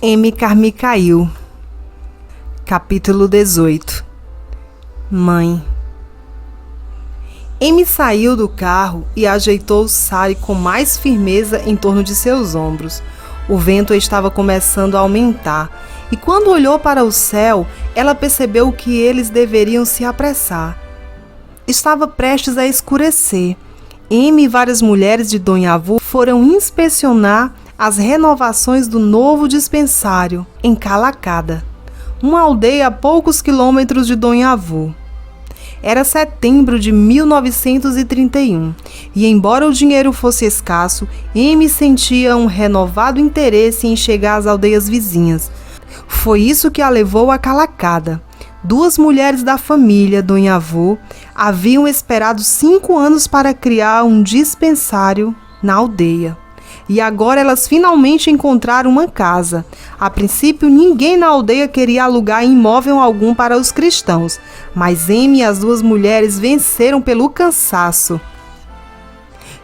M. Carmichael. Capítulo 18. Mãe. M saiu do carro e ajeitou Sally com mais firmeza em torno de seus ombros. O vento estava começando a aumentar, e quando olhou para o céu, ela percebeu que eles deveriam se apressar. Estava prestes a escurecer. M e várias mulheres de Donhavu foram inspecionar as renovações do novo dispensário em Calacada, uma aldeia a poucos quilômetros de Donhavu. Era setembro de 1931 e, embora o dinheiro fosse escasso, M sentia um renovado interesse em chegar às aldeias vizinhas. Foi isso que a levou a Calacada. Duas mulheres da família Donhavu haviam esperado 5 anos para criar um dispensário na aldeia. E agora elas finalmente encontraram uma casa. A princípio, ninguém na aldeia queria alugar imóvel algum para os cristãos, mas M e as duas mulheres venceram pelo cansaço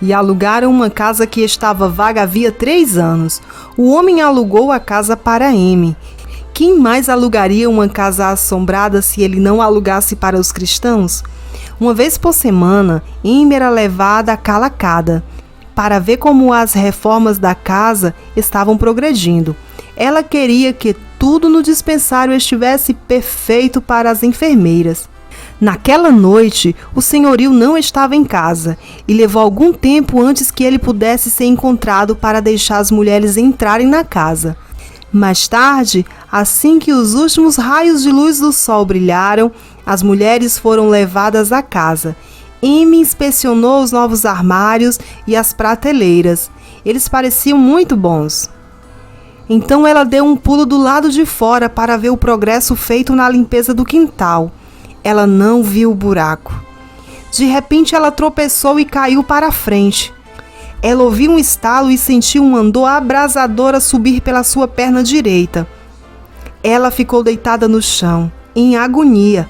e alugaram uma casa que estava vaga havia 3 anos. O homem alugou a casa para M. Quem mais alugaria uma casa assombrada se ele não alugasse para os cristãos? Uma vez por semana, M era levada a Calacada para ver como as reformas da casa estavam progredindo. Ela queria que tudo no dispensário estivesse perfeito para as enfermeiras. Naquela noite, o senhorio não estava em casa e levou algum tempo antes que ele pudesse ser encontrado para deixar as mulheres entrarem na casa. Mais tarde, assim que os últimos raios de luz do sol brilharam, as mulheres foram levadas à casa. M inspecionou os novos armários e as prateleiras. Eles pareciam muito bons. Então ela deu um pulo do lado de fora para ver o progresso feito na limpeza do quintal. Ela não viu o buraco. De repente ela tropeçou e caiu para a frente. Ela ouviu um estalo e sentiu um andor abrasador a subir pela sua perna direita. Ela ficou deitada no chão, em agonia.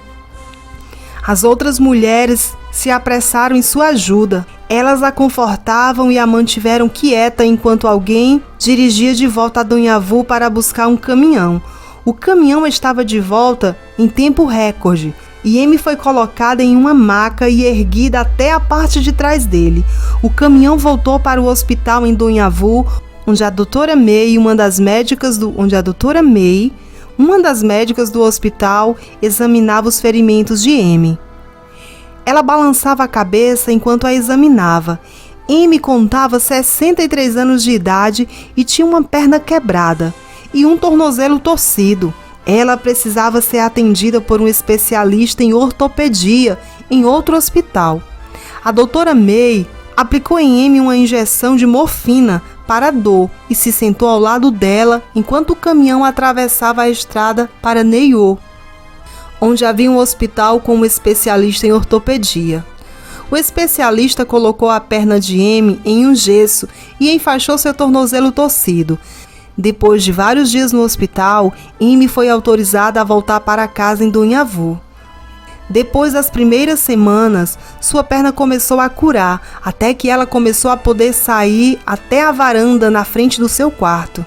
As outras mulheres se apressaram em sua ajuda. Elas a confortavam e a mantiveram quieta enquanto alguém dirigia de volta a Donhavu para buscar um caminhão. O caminhão estava de volta em tempo recorde e M foi colocada em uma maca e erguida até a parte de trás dele. O caminhão voltou para o hospital em Donhavu, onde a doutora May, uma das médicas do hospital, examinava os ferimentos de M. Ela balançava a cabeça enquanto a examinava. M contava 63 anos de idade e tinha uma perna quebrada e um tornozelo torcido. Ela precisava ser atendida por um especialista em ortopedia em outro hospital. A doutora May aplicou em M uma injeção de morfina para a dor e se sentou ao lado dela enquanto o caminhão atravessava a estrada para Neiô, onde havia um hospital com um especialista em ortopedia. O especialista colocou a perna de M em um gesso e enfaixou seu tornozelo torcido. Depois de vários dias no hospital, M foi autorizada a voltar para casa em Donhavu. Depois das primeiras semanas, sua perna começou a curar, até que ela começou a poder sair até a varanda na frente do seu quarto.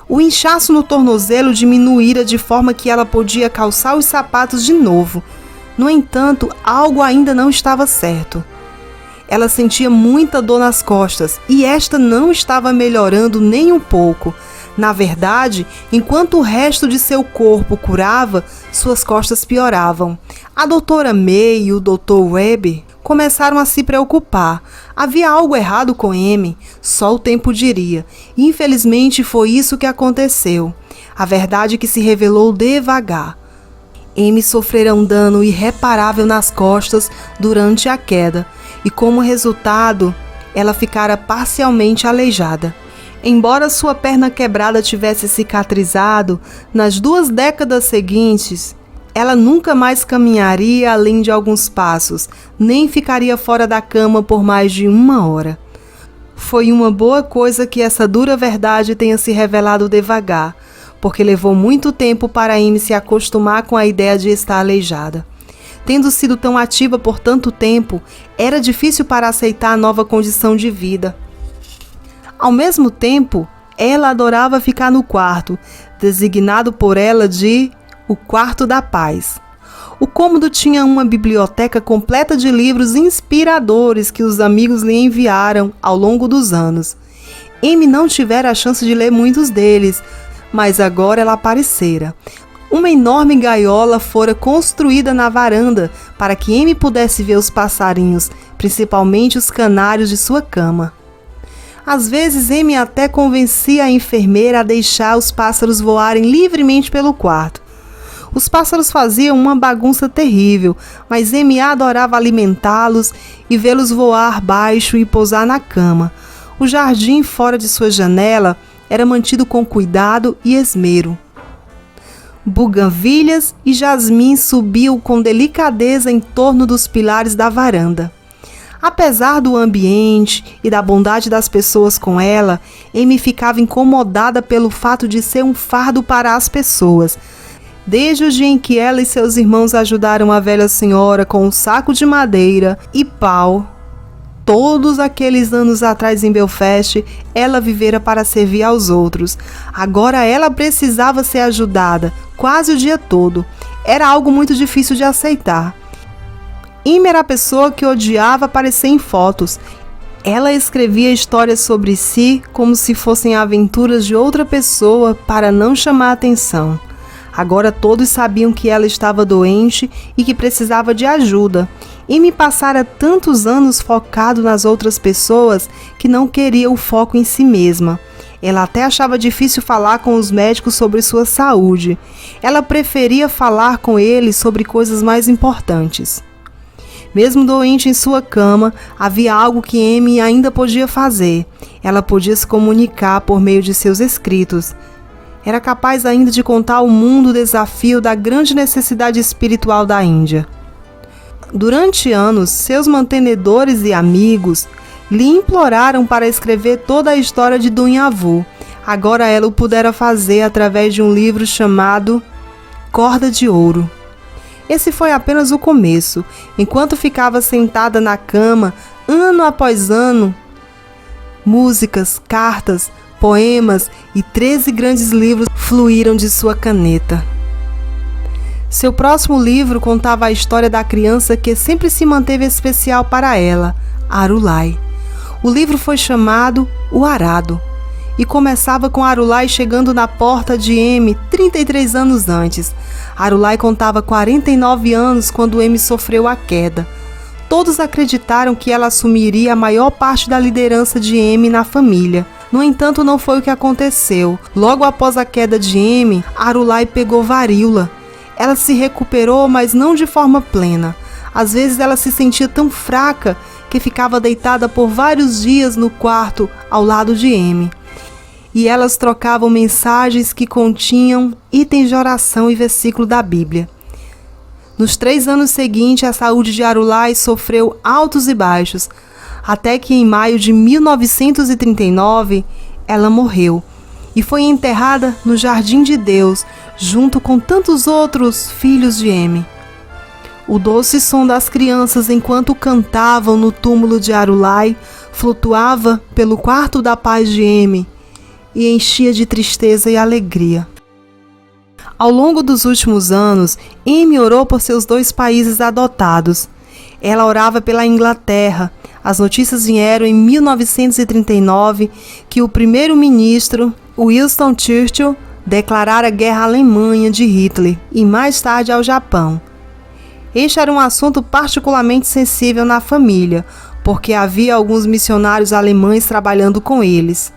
O inchaço no tornozelo diminuíra de forma que ela podia calçar os sapatos de novo. No entanto, algo ainda não estava certo. Ela sentia muita dor nas costas e esta não estava melhorando nem um pouco. Na verdade, enquanto o resto de seu corpo curava, suas costas pioravam. A doutora May e o Dr. Weber começaram a se preocupar. Havia algo errado com M, só o tempo diria. Infelizmente foi isso que aconteceu. A verdade que se revelou devagar. M sofrera um dano irreparável nas costas durante a queda e, como resultado, ela ficara parcialmente aleijada. Embora sua perna quebrada tivesse cicatrizado, nas 2 décadas seguintes, ela nunca mais caminharia além de alguns passos, nem ficaria fora da cama por mais de 1 hora. Foi uma boa coisa que essa dura verdade tenha se revelado devagar, porque levou muito tempo para M se acostumar com a ideia de estar aleijada. Tendo sido tão ativa por tanto tempo, era difícil para aceitar a nova condição de vida. Ao mesmo tempo, ela adorava ficar no quarto, designado por ela de o quarto da paz. O cômodo tinha uma biblioteca completa de livros inspiradores que os amigos lhe enviaram ao longo dos anos. Amy não tivera a chance de ler muitos deles, mas agora ela aparecera. Uma enorme gaiola fora construída na varanda para que Amy pudesse ver os passarinhos, principalmente os canários de sua cama. Às vezes, Amy até convencia a enfermeira a deixar os pássaros voarem livremente pelo quarto. Os pássaros faziam uma bagunça terrível, mas Amy adorava alimentá-los e vê-los voar baixo e pousar na cama. O jardim fora de sua janela era mantido com cuidado e esmero. Buganvílias e jasmim subiam com delicadeza em torno dos pilares da varanda. Apesar do ambiente e da bondade das pessoas com ela, Amy ficava incomodada pelo fato de ser um fardo para as pessoas. Desde o dia em que ela e seus irmãos ajudaram a velha senhora com um saco de madeira e pau, todos aqueles anos atrás em Belfast, ela vivera para servir aos outros. Agora ela precisava ser ajudada, quase o dia todo. Era algo muito difícil de aceitar. Amy era a pessoa que odiava aparecer em fotos. Ela escrevia histórias sobre si como se fossem aventuras de outra pessoa para não chamar atenção. Agora todos sabiam que ela estava doente e que precisava de ajuda. Amy passara tantos anos focado nas outras pessoas que não queria o foco em si mesma. Ela até achava difícil falar com os médicos sobre sua saúde. Ela preferia falar com eles sobre coisas mais importantes. Mesmo doente em sua cama, havia algo que Amy ainda podia fazer. Ela podia se comunicar por meio de seus escritos. Era capaz ainda de contar ao mundo o desafio da grande necessidade espiritual da Índia. Durante anos, seus mantenedores e amigos lhe imploraram para escrever toda a história de Dunyavu. Agora ela o pudera fazer através de um livro chamado Corda de Ouro. Esse foi apenas o começo. Enquanto ficava sentada na cama, ano após ano, músicas, cartas, poemas e 13 grandes livros fluíram de sua caneta. Seu próximo livro contava a história da criança que sempre se manteve especial para ela, Arulai. O livro foi chamado O Arado e começava com Arulai chegando na porta de Amy 33 anos antes. Arulai contava 49 anos quando Amy sofreu a queda. Todos acreditaram que ela assumiria a maior parte da liderança de Amy na família. No entanto, não foi o que aconteceu. Logo após a queda de Amy, Arulai pegou varíola. Ela se recuperou, mas não de forma plena. Às vezes ela se sentia tão fraca que ficava deitada por vários dias no quarto ao lado de Amy. E elas trocavam mensagens que continham itens de oração e versículo da Bíblia. Nos 3 anos seguintes, a saúde de Arulai sofreu altos e baixos, até que em maio de 1939 ela morreu e foi enterrada no Jardim de Deus, junto com tantos outros filhos de Amy. O doce som das crianças enquanto cantavam no túmulo de Arulai flutuava pelo quarto da paz de Amy e enchia de tristeza e alegria. Ao longo dos últimos anos, Amy orou por seus 2 países adotados. Ela orava pela Inglaterra. As notícias vieram em 1939 que o primeiro-ministro Winston Churchill declarara guerra à Alemanha de Hitler e mais tarde ao Japão. Este era um assunto particularmente sensível na família, porque havia alguns missionários alemães trabalhando com eles.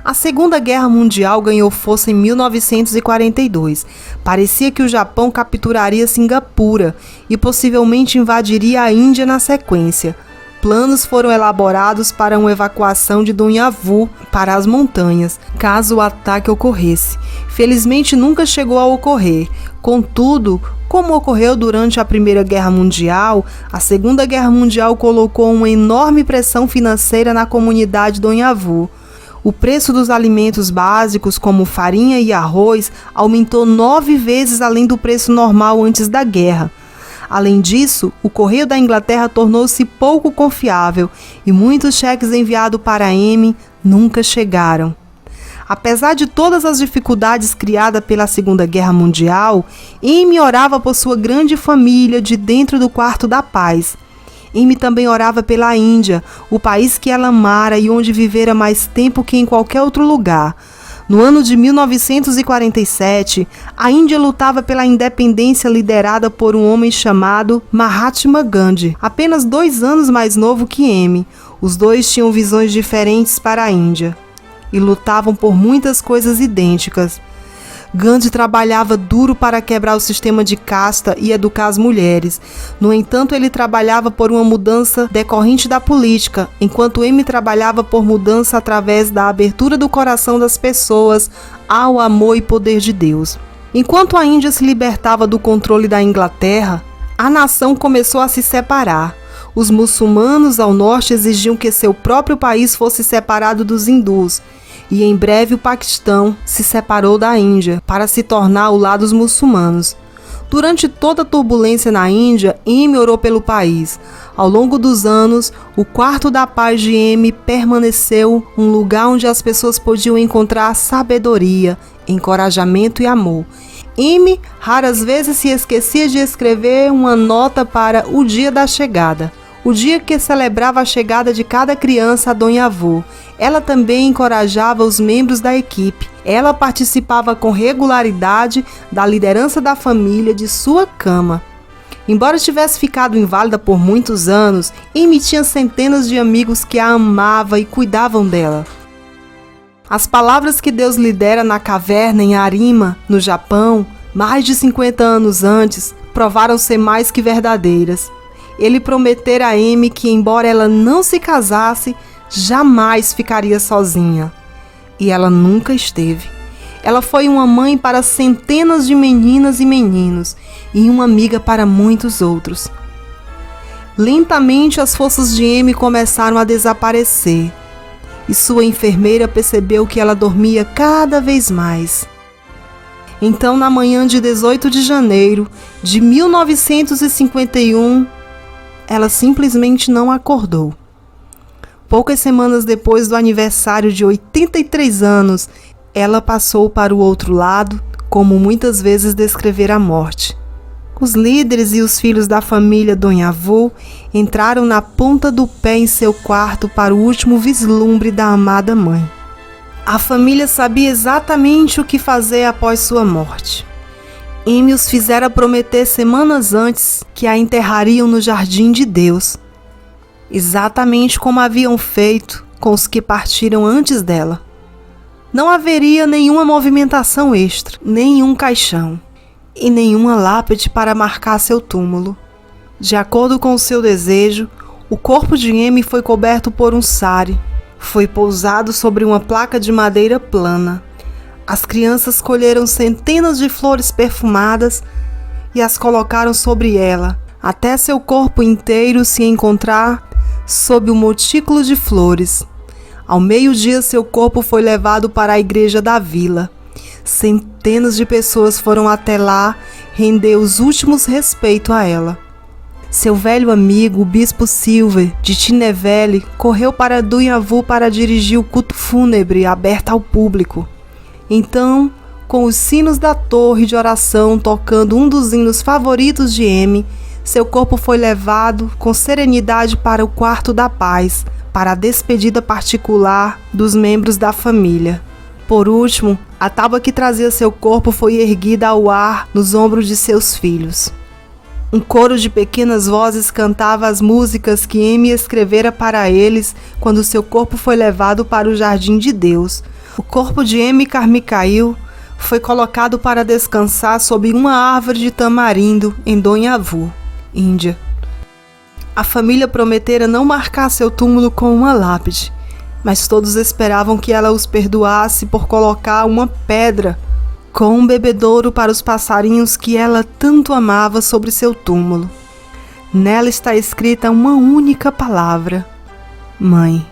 A Segunda Guerra Mundial ganhou força em 1942. Parecia que o Japão capturaria Singapura e possivelmente invadiria a Índia na sequência. Planos foram elaborados para uma evacuação de Dunyavu para as montanhas, caso o ataque ocorresse. Felizmente nunca chegou a ocorrer. Contudo, como ocorreu durante a Primeira Guerra Mundial, a Segunda Guerra Mundial colocou uma enorme pressão financeira na comunidade Dunyavu. O preço dos alimentos básicos, como farinha e arroz, aumentou 9 vezes além do preço normal antes da guerra. Além disso, o correio da Inglaterra tornou-se pouco confiável e muitos cheques enviados para Amy nunca chegaram. Apesar de todas as dificuldades criadas pela Segunda Guerra Mundial, Amy orava por sua grande família de dentro do quarto da paz. Amy também orava pela Índia, o país que ela amara e onde vivera mais tempo que em qualquer outro lugar. No ano de 1947, a Índia lutava pela independência liderada por um homem chamado Mahatma Gandhi, apenas 2 anos mais novo que Amy. Os dois tinham visões diferentes para a Índia e lutavam por muitas coisas idênticas. Gandhi trabalhava duro para quebrar o sistema de casta e educar as mulheres. No entanto, ele trabalhava por uma mudança decorrente da política, enquanto Amy trabalhava por mudança através da abertura do coração das pessoas ao amor e poder de Deus. Enquanto a Índia se libertava do controle da Inglaterra, a nação começou a se separar. Os muçulmanos ao norte exigiam que seu próprio país fosse separado dos hindus, e em breve o Paquistão se separou da Índia para se tornar o lado dos muçulmanos. Durante toda a turbulência na Índia, Amy orou pelo país. Ao longo dos anos, o quarto da paz de Amy permaneceu um lugar onde as pessoas podiam encontrar sabedoria, encorajamento e amor. Amy raras vezes se esquecia de escrever uma nota para o dia da chegada, o dia que celebrava a chegada de cada criança a Donhavô. Ela também encorajava os membros da equipe. Ela participava com regularidade da liderança da família de sua cama. Embora tivesse ficado inválida por muitos anos, Amy tinha centenas de amigos que a amavam e cuidavam dela. As palavras que Deus lhe dera na caverna em Arima, no Japão, mais de 50 anos antes, provaram ser mais que verdadeiras. Ele prometera a Amy que, embora ela não se casasse, jamais ficaria sozinha. E ela nunca esteve. Ela foi uma mãe para centenas de meninas e meninos e uma amiga para muitos outros. Lentamente as forças de Amy começaram a desaparecer e sua enfermeira percebeu que ela dormia cada vez mais. Então, na manhã de 18 de janeiro de 1951, ela simplesmente não acordou. Poucas semanas depois do aniversário de 83 anos, ela passou para o outro lado, como muitas vezes descrever a morte. Os líderes e os filhos da família Donhavô entraram na ponta do pé em seu quarto para o último vislumbre da amada mãe. A família sabia exatamente o que fazer após sua morte. Amy os fizera prometer semanas antes que a enterrariam no jardim de Deus, exatamente como haviam feito com os que partiram antes dela. Não haveria nenhuma movimentação extra, nenhum caixão e nenhuma lápide para marcar seu túmulo. De acordo com o seu desejo, o corpo de Amy foi coberto por um sari. Foi pousado sobre uma placa de madeira plana. As crianças colheram centenas de flores perfumadas e as colocaram sobre ela, até seu corpo inteiro se encontrar sob o montículo de flores. Ao meio-dia, seu corpo foi levado para a igreja da vila. Centenas de pessoas foram até lá render os últimos respeitos a ela. Seu velho amigo, o bispo Silver, de Tinnevelly, correu para Donhavô para dirigir o culto fúnebre aberto ao público. Então, com os sinos da torre de oração tocando um dos hinos favoritos de Amy, seu corpo foi levado com serenidade para o quarto da paz, para a despedida particular dos membros da família. Por último, a tábua que trazia seu corpo foi erguida ao ar nos ombros de seus filhos. Um coro de pequenas vozes cantava as músicas que Amy escrevera para eles quando seu corpo foi levado para o jardim de Deus. O corpo de Amy Carmichael foi colocado para descansar sob uma árvore de tamarindo em Donhavô, Índia. A família prometera não marcar seu túmulo com uma lápide, mas todos esperavam que ela os perdoasse por colocar uma pedra com um bebedouro para os passarinhos que ela tanto amava sobre seu túmulo. Nela está escrita uma única palavra: Mãe.